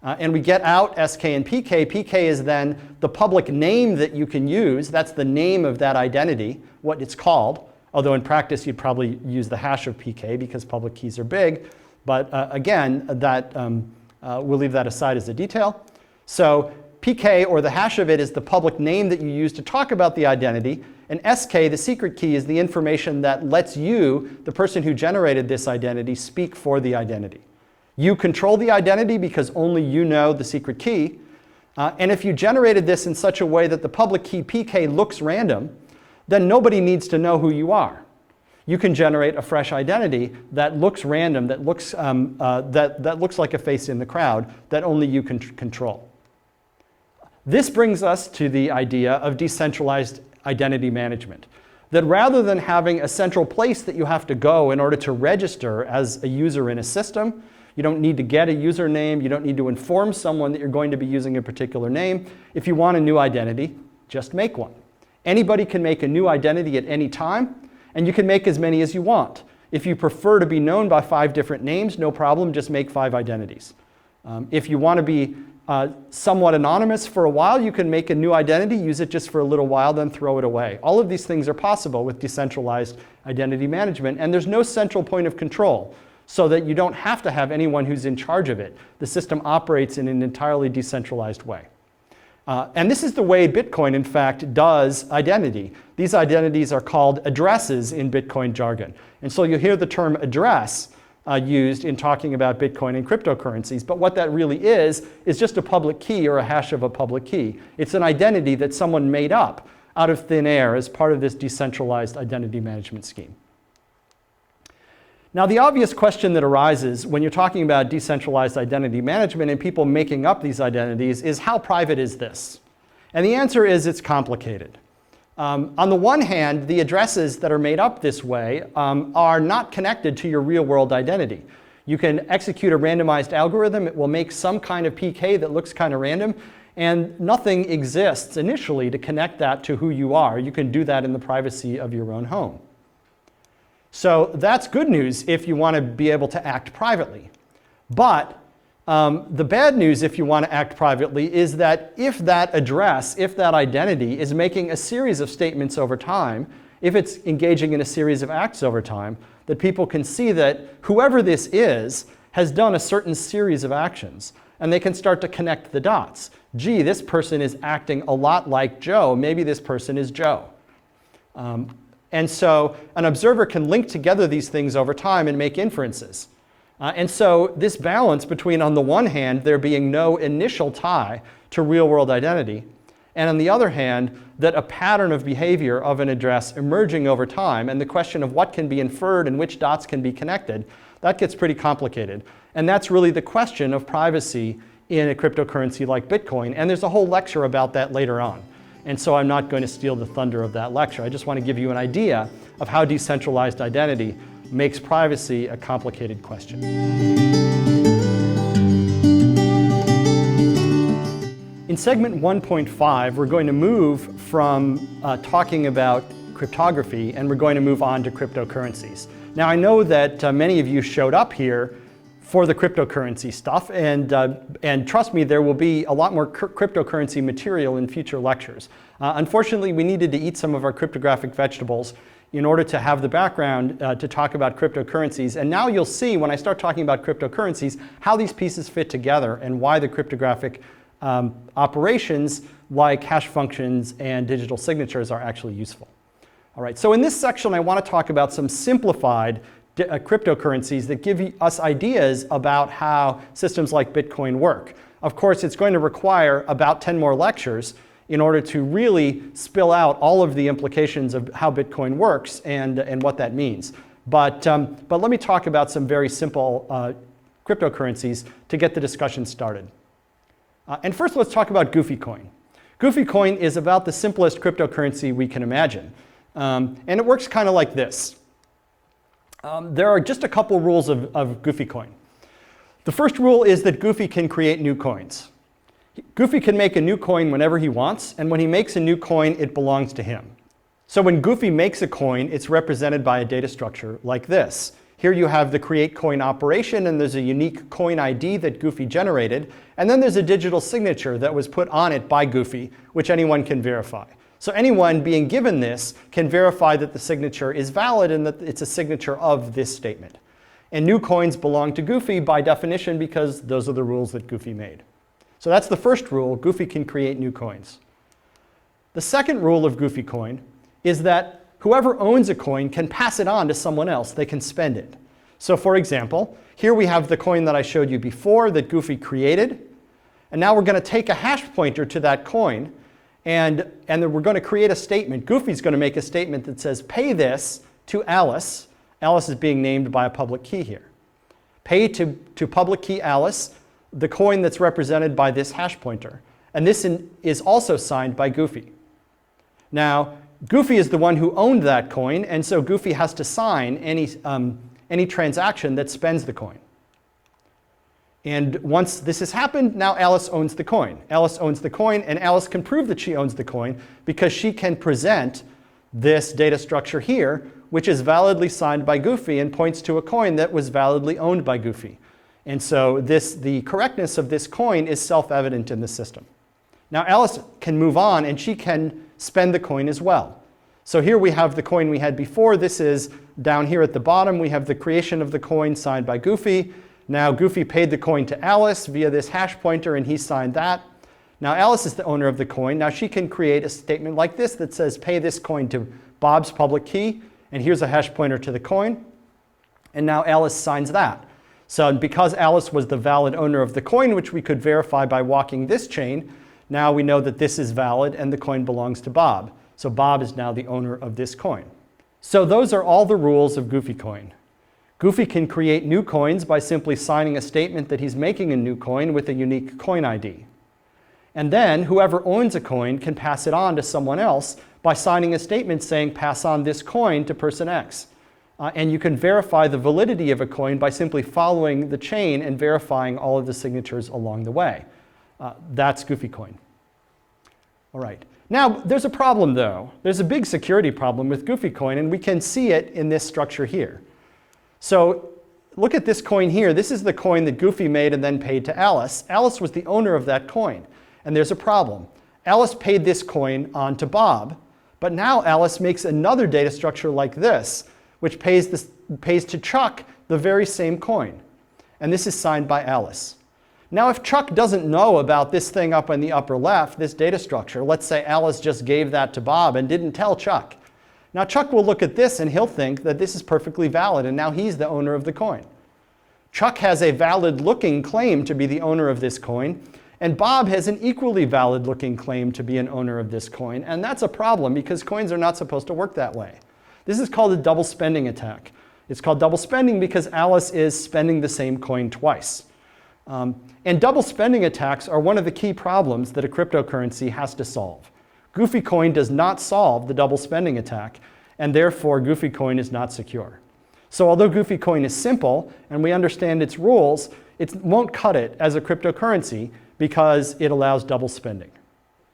And we get out SK and PK. PK is then the public name that you can use. That's the name of that identity, what it's called. Although in practice, you'd probably use the hash of PK because public keys are big. But again, we'll leave that aside as a detail. So PK, or the hash of it, is the public name that you use to talk about the identity. And SK, the secret key, is the information that lets you, the person who generated this identity, speak for the identity. You control the identity because only you know the secret key. And if you generated this in such a way that the public key PK looks random, then nobody needs to know who you are. You can generate a fresh identity that looks random, that looks like a face in the crowd, that only you can control. This brings us to the idea of decentralized identity management. That rather than having a central place that you have to go in order to register as a user in a system, you don't need to get a username, you don't need to inform someone that you're going to be using a particular name. If you want a new identity, just make one. Anybody can make a new identity at any time, and you can make as many as you want. If you prefer to be known by 5 different names, no problem, just make 5 identities. If you want to be somewhat anonymous for a while, you can make a new identity, use it just for a little while, then throw it away. All of these things are possible with decentralized identity management, and there's no central point of control, so that you don't have to have anyone who's in charge of it. The system operates in an entirely decentralized way. And this is the way Bitcoin, in fact, does identity. These identities are called addresses in Bitcoin jargon. And so you'll hear the term address used in talking about Bitcoin and cryptocurrencies. But what that really is just a public key or a hash of a public key. It's an identity that someone made up out of thin air as part of this decentralized identity management scheme. Now, the obvious question that arises when you're talking about decentralized identity management and people making up these identities is, how private is this? And the answer is, it's complicated. On the one hand, the addresses that are made up this way are not connected to your real-world identity. You can execute a randomized algorithm. It will make some kind of PK that looks kind of random, and nothing exists initially to connect that to who you are. You can do that in the privacy of your own home. So that's good news if you want to be able to act privately. But the bad news if you want to act privately is that if that address, if that identity is making a series of statements over time, if it's engaging in a series of acts over time, that people can see that whoever this is has done a certain series of actions. And they can start to connect the dots. Gee, this person is acting a lot like Joe. Maybe this person is Joe. And so an observer can link together these things over time and make inferences. And so this balance between, on the one hand, there being no initial tie to real-world identity, and on the other hand, that a pattern of behavior of an address emerging over time, and the question of what can be inferred and which dots can be connected, that gets pretty complicated. And that's really the question of privacy in a cryptocurrency like Bitcoin. And there's a whole lecture about that later on. And so I'm not going to steal the thunder of that lecture. I just want to give you an idea of how decentralized identity makes privacy a complicated question. In segment 1.5, we're going to move from talking about cryptography, and we're going to move on to cryptocurrencies. Now, I know that many of you showed up here for the cryptocurrency stuff, and trust me, there will be a lot more cryptocurrency material in future lectures. Unfortunately, we needed to eat some of our cryptographic vegetables in order to have the background to talk about cryptocurrencies. And now you'll see when I start talking about cryptocurrencies how these pieces fit together and why the cryptographic operations like hash functions and digital signatures are actually useful. All right, so in this section I want to talk about some simplified cryptocurrencies that give us ideas about how systems like Bitcoin work. Of course, it's going to require about 10 more lectures in order to really spill out all of the implications of how Bitcoin works and what that means. But let me talk about some very simple cryptocurrencies to get the discussion started. And first, let's talk about Goofy Coin. Goofy Coin is about the simplest cryptocurrency we can imagine. And it works kind of like this. There are just a couple rules of Goofy Coin. The first rule is that Goofy can create new coins. Goofy can make a new coin whenever he wants, and when he makes a new coin, it belongs to him. So when Goofy makes a coin, it's represented by a data structure like this. Here you have the create coin operation, and there's a unique coin ID that Goofy generated, and then there's a digital signature that was put on it by Goofy, which anyone can verify. So anyone being given this can verify that the signature is valid and that it's a signature of this statement. And new coins belong to Goofy by definition because those are the rules that Goofy made. So that's the first rule. Goofy can create new coins. The second rule of Goofy Coin is that whoever owns a coin can pass it on to someone else. They can spend it. So for example, here we have the coin that I showed you before that Goofy created. And now we're going to take a hash pointer to that coin. And then we're going to create a statement. Goofy's going to make a statement that says, pay this to Alice. Alice is being named by a public key here. Pay to public key Alice the coin that's represented by this hash pointer. And this is also signed by Goofy. Now, Goofy is the one who owned that coin, and so Goofy has to sign any transaction that spends the coin. And once this has happened, now Alice owns the coin. Alice owns the coin, and Alice can prove that she owns the coin because she can present this data structure here, which is validly signed by Goofy and points to a coin that was validly owned by Goofy. And so the correctness of this coin is self-evident in the system. Now Alice can move on and she can spend the coin as well. So here we have the coin we had before. This is down here at the bottom. We have the creation of the coin signed by Goofy. Now Goofy paid the coin to Alice via this hash pointer and he signed that. Now Alice is the owner of the coin. Now she can create a statement like this that says pay this coin to Bob's public key. And here's a hash pointer to the coin. And now Alice signs that. So because Alice was the valid owner of the coin, which we could verify by walking this chain, now we know that this is valid and the coin belongs to Bob. So Bob is now the owner of this coin. So those are all the rules of Goofy Coin. Goofy can create new coins by simply signing a statement that he's making a new coin with a unique coin ID. And then whoever owns a coin can pass it on to someone else by signing a statement saying pass on this coin to person X. And you can verify the validity of a coin by simply following the chain and verifying all of the signatures along the way. That's Goofy Coin. All right. Now, there's a problem, though. There's a big security problem with Goofy Coin, and we can see it in this structure here. So look at this coin here. This is the coin that Goofy made and then paid to Alice. Alice was the owner of that coin, and there's a problem. Alice paid this coin on to Bob, but now Alice makes another data structure like this, which pays to Chuck the very same coin. And this is signed by Alice. Now, if Chuck doesn't know about this thing up in the upper left, this data structure, let's say Alice just gave that to Bob and didn't tell Chuck. Now, Chuck will look at this and he'll think that this is perfectly valid, and now he's the owner of the coin. Chuck has a valid-looking claim to be the owner of this coin, and Bob has an equally valid-looking claim to be an owner of this coin, and that's a problem because coins are not supposed to work that way. This is called a double spending attack. It's called double spending because Alice is spending the same coin twice. And double spending attacks are one of the key problems that a cryptocurrency has to solve. Goofy Coin does not solve the double spending attack, and therefore Goofy Coin is not secure. So although Goofy Coin is simple and we understand its rules, it won't cut it as a cryptocurrency because it allows double spending.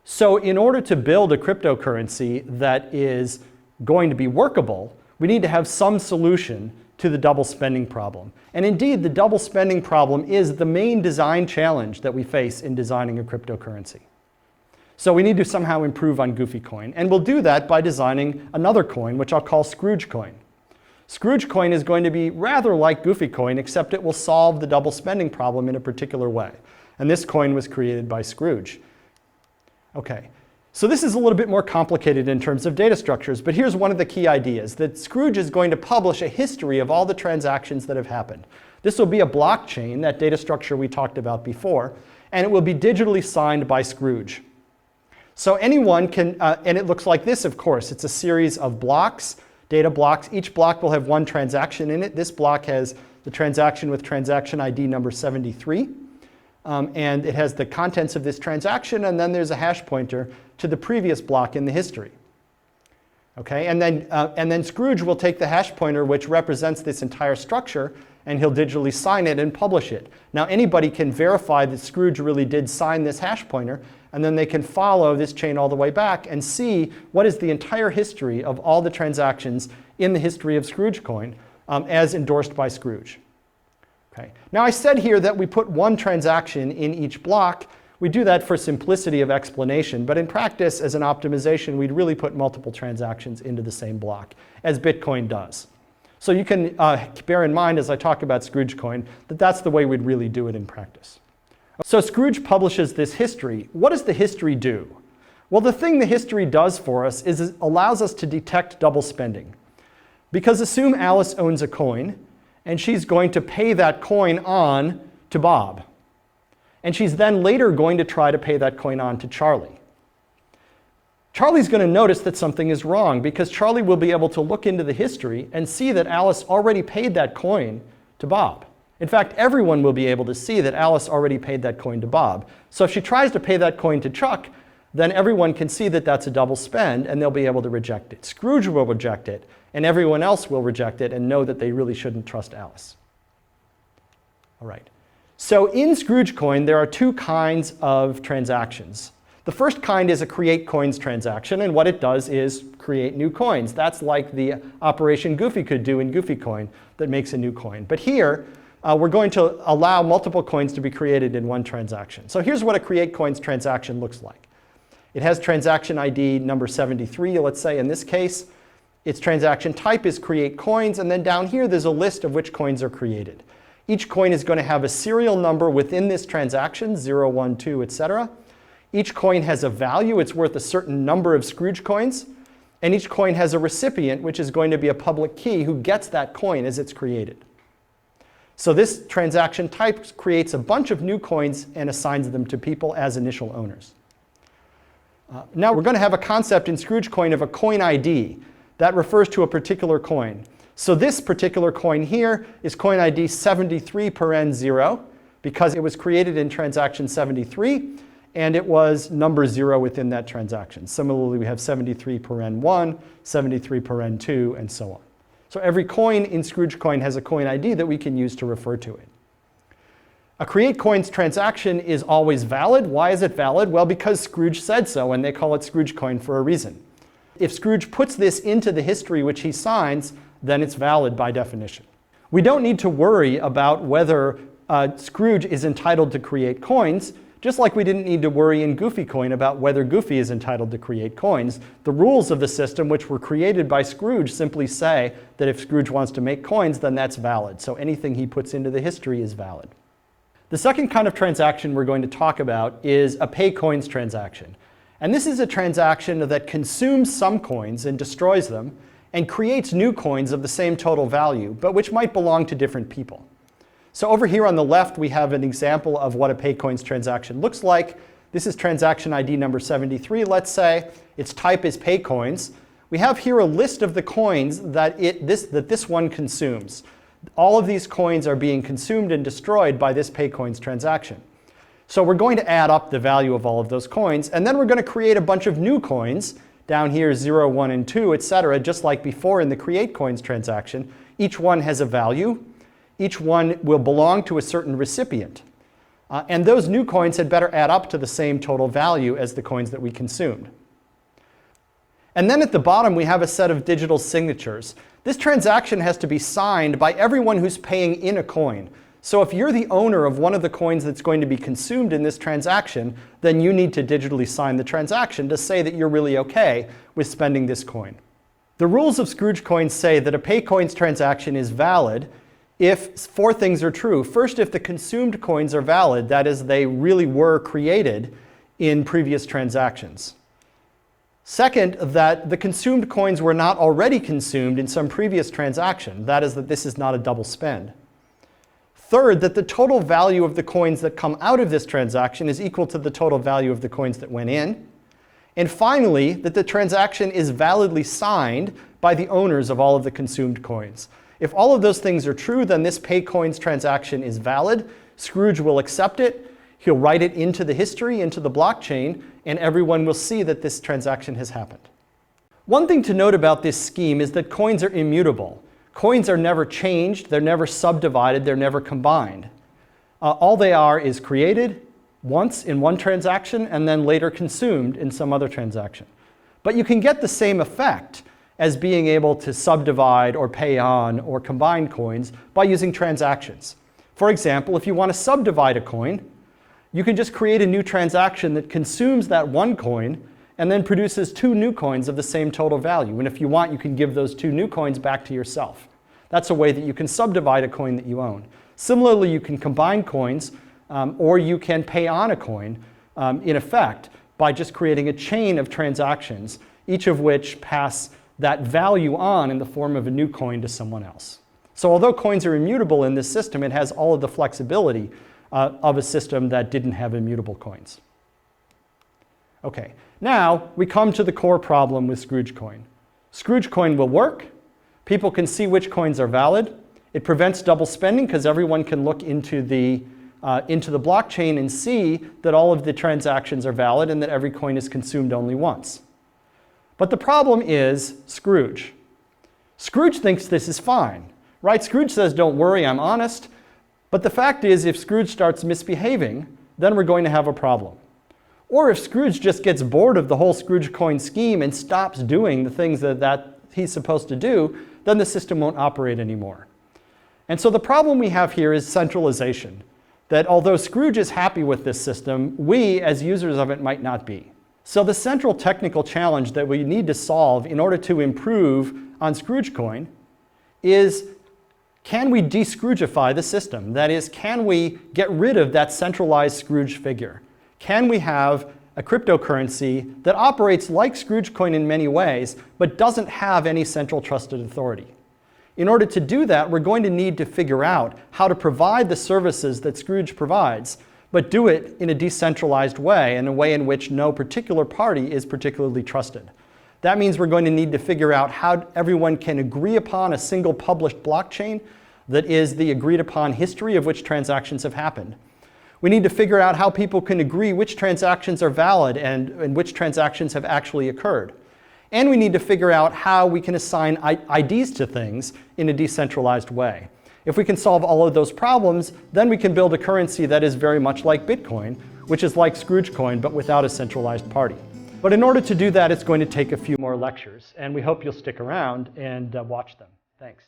So in order to build a cryptocurrency that is going to be workable, we need to have some solution to the double spending problem. And indeed, the double spending problem is the main design challenge that we face in designing a cryptocurrency. So we need to somehow improve on Goofy coin. And we'll do that by designing another coin, which I'll call Scrooge coin. Scrooge coin is going to be rather like Goofy coin, except it will solve the double spending problem in a particular way. And this coin was created by Scrooge. Okay, so this is a little bit more complicated in terms of data structures, but here's one of the key ideas, that Scrooge is going to publish a history of all the transactions that have happened. This will be a blockchain, that data structure we talked about before, and it will be digitally signed by Scrooge. So anyone can, and it looks like this, of course. It's a series of blocks, data blocks. Each block will have one transaction in it. This block has the transaction with transaction ID number 73. And it has the contents of this transaction, and then there's a hash pointer to the previous block in the history. Okay, and then Scrooge will take the hash pointer, which represents this entire structure, and he'll digitally sign it and publish it. Now anybody can verify that Scrooge really did sign this hash pointer, and then they can follow this chain all the way back and see what is the entire history of all the transactions in the history of Scrooge coin as endorsed by Scrooge. Okay. Now I said here that we put one transaction in each block. We do that for simplicity of explanation, but in practice, as an optimization, we'd really put multiple transactions into the same block, as Bitcoin does. So you can bear in mind as I talk about Scrooge coin that that's the way we'd really do it in practice. So Scrooge publishes this history. What does the history do? Well, the thing the history does for us is it allows us to detect double spending. Because assume Alice owns a coin, and she's going to pay that coin on to Bob. And she's then later going to try to pay that coin on to Charlie. Charlie's going to notice that something is wrong because Charlie will be able to look into the history and see that Alice already paid that coin to Bob. In fact, everyone will be able to see that Alice already paid that coin to Bob. So if she tries to pay that coin to Chuck, then everyone can see that that's a double spend and they'll be able to reject it. Scrooge will reject it, and everyone else will reject it and know that they really shouldn't trust Alice. All right. So in Scrooge coin, there are two kinds of transactions. The first kind is a create coins transaction, and what it does is create new coins. That's like the operation Goofy could do in Goofy coin that makes a new coin. But here, we're going to allow multiple coins to be created in one transaction. So here's what a create coins transaction looks like. It has transaction ID number 73, let's say in this case. Its transaction type is create coins, and then down here there's a list of which coins are created. Each coin is going to have a serial number within this transaction, 0, 1, 2, etc. Each coin has a value. It's worth a certain number of Scrooge coins. And each coin has a recipient, which is going to be a public key who gets that coin as it's created. So this transaction type creates a bunch of new coins and assigns them to people as initial owners. Now we're going to have a concept in Scrooge coin of a coin ID. That refers to a particular coin. So this particular coin here is coin ID 73 paren 0 because it was created in transaction 73 and it was number 0 within that transaction. Similarly, we have 73 paren 1, 73 paren 2, and so on. So every coin in Scrooge coin has a coin ID that we can use to refer to it. A create coins transaction is always valid. Why is it valid? Well, because Scrooge said so, and they call it Scrooge coin for a reason. If Scrooge puts this into the history which he signs, then it's valid by definition. We don't need to worry about whether Scrooge is entitled to create coins, just like we didn't need to worry in Goofy coin about whether Goofy is entitled to create coins. The rules of the system, which were created by Scrooge, simply say that if Scrooge wants to make coins, then that's valid. So anything he puts into the history is valid. The second kind of transaction we're going to talk about is a pay coins transaction. And this is a transaction that consumes some coins and destroys them and creates new coins of the same total value, but which might belong to different people. So over here on the left, we have an example of what a pay coins transaction looks like. This is transaction ID number 73, let's say. Its type is pay coins. We have here a list of the coins that this one consumes. All of these coins are being consumed and destroyed by this pay coins transaction. So we're going to add up the value of all of those coins, and then we're going to create a bunch of new coins, down here 0, 1, and 2, etc., just like before in the create coins transaction. Each one has a value. Each one will belong to a certain recipient. And those new coins had better add up to the same total value as the coins that we consumed. And then at the bottom, we have a set of digital signatures. This transaction has to be signed by everyone who's paying in a coin. So if you're the owner of one of the coins that's going to be consumed in this transaction, then you need to digitally sign the transaction to say that you're really okay with spending this coin. The rules of Scrooge coins say that a PayCoins transaction is valid if 4 things are true. First, if the consumed coins are valid, that is, they really were created in previous transactions. Second, that the consumed coins were not already consumed in some previous transaction. That is, that this is not a double spend. Third, that the total value of the coins that come out of this transaction is equal to the total value of the coins that went in. And finally, that the transaction is validly signed by the owners of all of the consumed coins. If all of those things are true, then this PayCoins transaction is valid. Scrooge will accept it. He'll write it into the history, into the blockchain, and everyone will see that this transaction has happened. One thing to note about this scheme is that coins are immutable. Coins are never changed, they're never subdivided, they're never combined. All they are is created once in one transaction and then later consumed in some other transaction. But you can get the same effect as being able to subdivide or pay on or combine coins by using transactions. For example, if you want to subdivide a coin, you can just create a new transaction that consumes that one coin and then produces 2 new coins of the same total value. And if you want, you can give those 2 new coins back to yourself. That's a way that you can subdivide a coin that you own. Similarly, you can combine coins or you can pay on a coin, in effect, by just creating a chain of transactions, each of which pass that value on in the form of a new coin to someone else. So although coins are immutable in this system, it has all of the flexibility of a system that didn't have immutable coins. Okay, now we come to the core problem with Scrooge coin. Scrooge coin will work. People can see which coins are valid. It prevents double spending because everyone can look into the blockchain and see that all of the transactions are valid and that every coin is consumed only once. But the problem is Scrooge. Scrooge thinks this is fine, right? Scrooge says, don't worry, I'm honest. But the fact is, if Scrooge starts misbehaving, then we're going to have a problem. Or if Scrooge just gets bored of the whole Scrooge coin scheme and stops doing the things that he's supposed to do, then the system won't operate anymore. And so the problem we have here is centralization. That although Scrooge is happy with this system, we as users of it might not be. So the central technical challenge that we need to solve in order to improve on Scrooge coin is, can we de-Scroogify the system? That is, can we get rid of that centralized Scrooge figure? Can we have a cryptocurrency that operates like Scrooge coin in many ways, but doesn't have any central trusted authority? In order to do that, we're going to need to figure out how to provide the services that Scrooge provides, but do it in a decentralized way, in a way in which no particular party is particularly trusted. That means we're going to need to figure out how everyone can agree upon a single published blockchain that is the agreed upon history of which transactions have happened. We need to figure out how people can agree which transactions are valid and which transactions have actually occurred. And we need to figure out how we can assign IDs to things in a decentralized way. If we can solve all of those problems, then we can build a currency that is very much like Bitcoin, which is like Scrooge coin, but without a centralized party. But in order to do that, it's going to take a few more lectures, and we hope you'll stick around and watch them. Thanks.